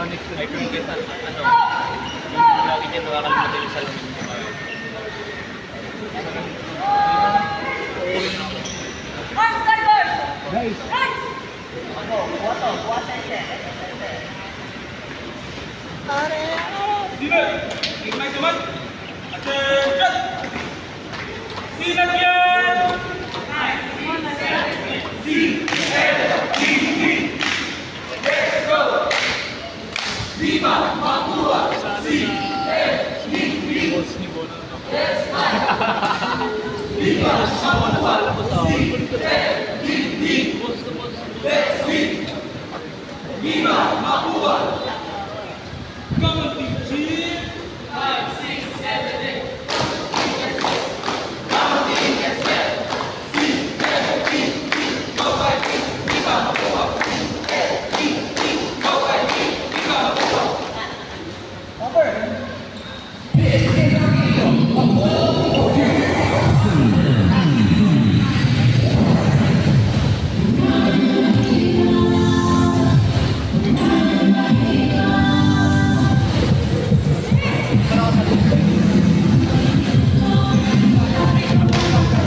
next to I forget yung lagi niya nakakalimutan yung salamin niya. Nice! Steven, ignite the one. Attention! Sinagyan!